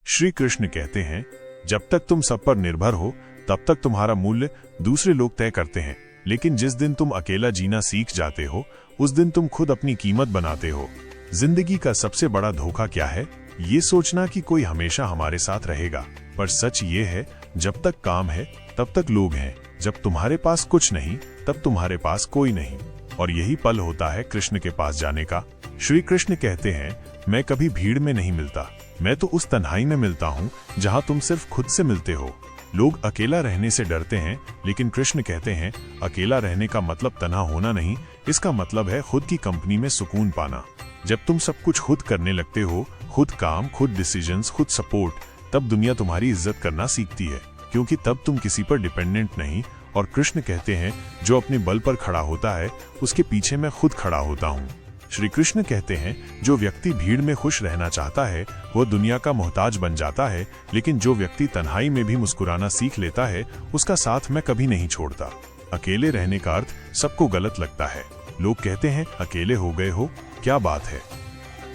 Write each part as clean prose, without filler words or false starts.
श्री कृष्ण कहते हैं, जब तक तुम सब पर निर्भर हो तब तक तुम्हारा मूल्य दूसरे लोग तय करते हैं, लेकिन जिस दिन तुम अकेला जीना सीख जाते हो उस दिन तुम खुद अपनी कीमत बनाते हो। जिंदगी का सबसे बड़ा धोखा क्या है? ये सोचना कि कोई हमेशा हमारे साथ रहेगा। पर सच ये है, जब तक काम है तब तक लोग हैं, जब तुम्हारे पास कुछ नहीं तब तुम्हारे पास कोई नहीं। और यही पल होता है कृष्ण के पास जाने का। श्री कृष्ण कहते हैं, मैं कभी भीड़ में नहीं मिलता, मैं तो उस तन्हाई में मिलता हूँ जहाँ तुम सिर्फ खुद से मिलते हो। लोग अकेला रहने से डरते हैं, लेकिन कृष्ण कहते हैं, अकेला रहने का मतलब तन्हा होना नहीं, इसका मतलब है खुद की कंपनी में सुकून पाना। जब तुम सब कुछ खुद करने लगते हो, खुद काम, खुद डिसीजंस, खुद सपोर्ट, तब दुनिया तुम्हारी इज्जत करना सीखती है, क्योंकि तब तुम किसी पर डिपेंडेंट नहीं। और कृष्ण कहते हैं, जो अपने बल पर खड़ा होता है उसके पीछे मैं खुद खड़ा होता हूँ। श्री कृष्ण कहते हैं, जो व्यक्ति भीड़ में खुश रहना चाहता है वो दुनिया का मोहताज बन जाता है, लेकिन जो व्यक्ति तन्हाई में भी मुस्कुराना सीख लेता है उसका साथ मैं कभी नहीं छोड़ता। अकेले रहने का अर्थ सबको गलत लगता है। लोग कहते हैं, अकेले हो गए हो, क्या बात है,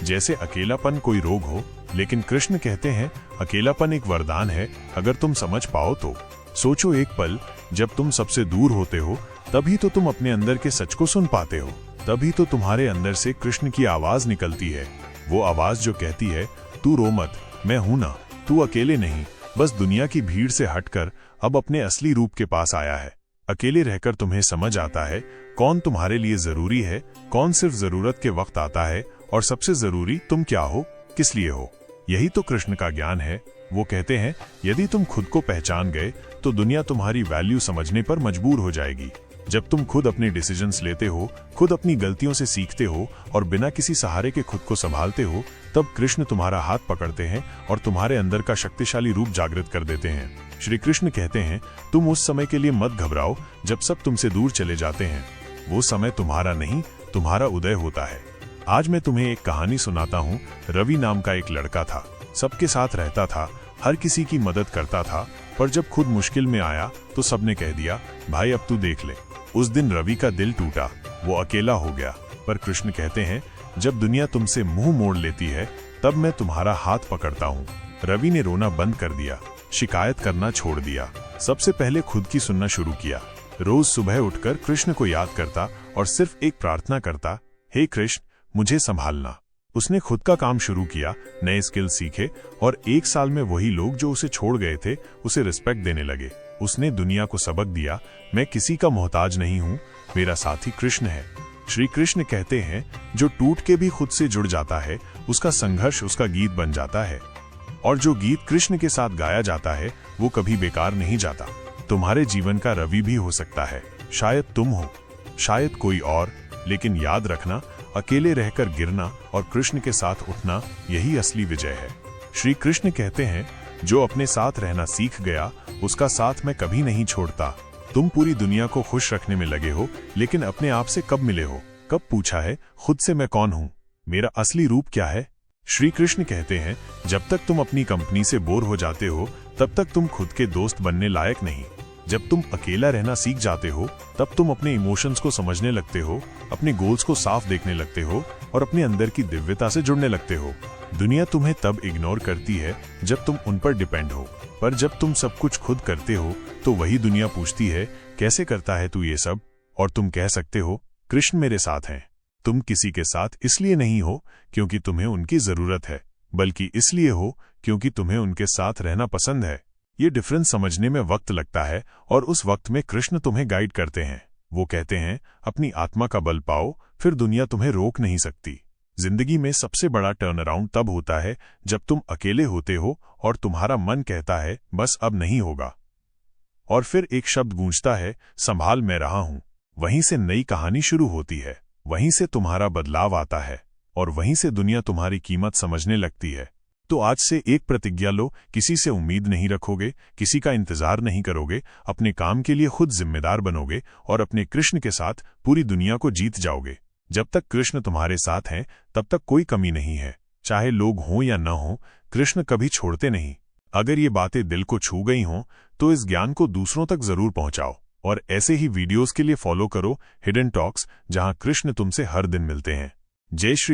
जैसे अकेलापन कोई रोग हो। लेकिन कृष्ण कहते हैं, अकेलापन एक वरदान है, अगर तुम समझ पाओ तो। सोचो एक पल, जब तुम सबसे दूर होते हो तभी तो तुम अपने अंदर के सच को सुन पाते हो, तभी तो तुम्हारे अंदर से कृष्ण की आवाज निकलती है। वो आवाज जो कहती है, तू रो मत, मैं हूं ना, तू अकेले नहीं, बस दुनिया की भीड़ से हटकर अब अपने असली रूप के पास आया है। अकेले रहकर तुम्हें समझ आता है कौन तुम्हारे लिए जरूरी है, कौन सिर्फ जरूरत के वक्त आता है, और सबसे जरूरी तुम क्या हो, किस लिए हो। यही तो कृष्ण का ज्ञान है। वो कहते हैं, यदि तुम खुद को पहचान गए तो दुनिया तुम्हारी वैल्यू समझने पर मजबूर हो जाएगी। जब तुम खुद अपने डिसीजंस लेते हो, खुद अपनी गलतियों से सीखते हो और बिना किसी सहारे के खुद को संभालते हो, तब कृष्ण तुम्हारा हाथ पकड़ते हैं और तुम्हारे अंदर का शक्तिशाली रूप जागृत कर देते हैं। श्री कृष्ण कहते हैं, तुम उस समय के लिए मत घबराओ जब सब तुमसे दूर चले जाते हैं। वो समय तुम्हारा नहीं, तुम्हारा उदय होता है। आज मैं तुम्हें एक कहानी सुनाता हूँ। रवि नाम का एक लड़का था, सबके साथ रहता था, हर किसी की मदद करता था, पर जब खुद मुश्किल में आया तो सबने कह दिया, भाई अब तू देख ले। उस दिन रवि का दिल टूटा, वो अकेला हो गया। पर कृष्ण कहते हैं, जब दुनिया तुमसे मुंह मोड़ लेती है तब मैं तुम्हारा हाथ पकड़ता हूँ। रवि ने रोना बंद कर दिया, शिकायत करना छोड़ दिया, सबसे पहले खुद की सुनना शुरू किया। रोज सुबह उठकर कृष्ण को याद करता और सिर्फ एक प्रार्थना करता, हे कृष्ण मुझे संभालना। उसने खुद का काम शुरू किया, नए स्किल सीखे, और 1 साल में वही लोग जो उसे छोड़ गए थे उसे रिस्पेक्ट देने लगे। उसने दुनिया को सबक दिया, मैं किसी का मोहताज नहीं हूँ, मेरा साथी कृष्ण है। श्री कृष्ण कहते हैं, जो टूट के भी खुद से जुड़ जाता है उसका संघर्ष उसका गीत बन जाता है, और जो गीत कृष्ण के साथ गाया जाता है वो कभी बेकार नहीं जाता। तुम्हारे जीवन का रवि भी हो सकता है, शायद तुम हो, शायद कोई और, लेकिन याद रखना, अकेले रहकर गिरना और कृष्ण के साथ उठना, यही असली विजय है। श्री कृष्ण कहते हैं, जो अपने साथ रहना सीख गया उसका साथ मैं कभी नहीं छोड़ता। तुम पूरी दुनिया को खुश रखने में लगे हो, लेकिन अपने आप से कब मिले हो, कब पूछा है खुद से मैं कौन हूँ, मेरा असली रूप क्या है? श्री कृष्ण कहते हैं, जब तक तुम अपनी कंपनी से बोर हो जाते हो तब तक तुम खुद के दोस्त बनने लायक नहीं। जब तुम अकेला रहना सीख जाते हो तब तुम अपने इमोशंस को समझने लगते हो, अपने गोल्स को साफ देखने लगते हो और अपने अंदर की दिव्यता से जुड़ने लगते हो। दुनिया तुम्हें तब इग्नोर करती है जब तुम उन पर डिपेंड हो, पर जब तुम सब कुछ खुद करते हो तो वही दुनिया पूछती है, कैसे करता है तू ये सब? और तुम कह सकते हो, कृष्ण मेरे साथ हैं। तुम किसी के साथ इसलिए नहीं हो क्योंकि तुम्हें उनकी जरूरत है, बल्कि इसलिए हो क्योंकि तुम्हें उनके साथ रहना पसंद है। ये डिफरेंस समझने में वक्त लगता है, और उस वक्त में कृष्ण तुम्हें गाइड करते हैं। वो कहते हैं, अपनी आत्मा का बल पाओ, फिर दुनिया तुम्हें रोक नहीं सकती। जिंदगी में सबसे बड़ा टर्न अराउंड तब होता है जब तुम अकेले होते हो और तुम्हारा मन कहता है, बस अब नहीं होगा, और फिर एक शब्द गूंजता है, संभाल मैं रहा हूं। वहीं से नई कहानी शुरू होती है, वहीं से तुम्हारा बदलाव आता है, और वहीं से दुनिया तुम्हारी कीमत समझने लगती है। तो आज से एक प्रतिज्ञा लो, किसी से उम्मीद नहीं रखोगे, किसी का इंतजार नहीं करोगे, अपने काम के लिए खुद जिम्मेदार बनोगे और अपने कृष्ण के साथ पूरी दुनिया को जीत जाओगे। जब तक कृष्ण तुम्हारे साथ हैं तब तक कोई कमी नहीं है, चाहे लोग हों या न हों, कृष्ण कभी छोड़ते नहीं। अगर ये बातें दिल को छू गई हों तो इस ज्ञान को दूसरों तक जरूर पहुंचाओ, और ऐसे ही वीडियोस के लिए फॉलो करो हिडन टॉक्स, जहां कृष्ण तुमसे हर दिन मिलते हैं। जय श्री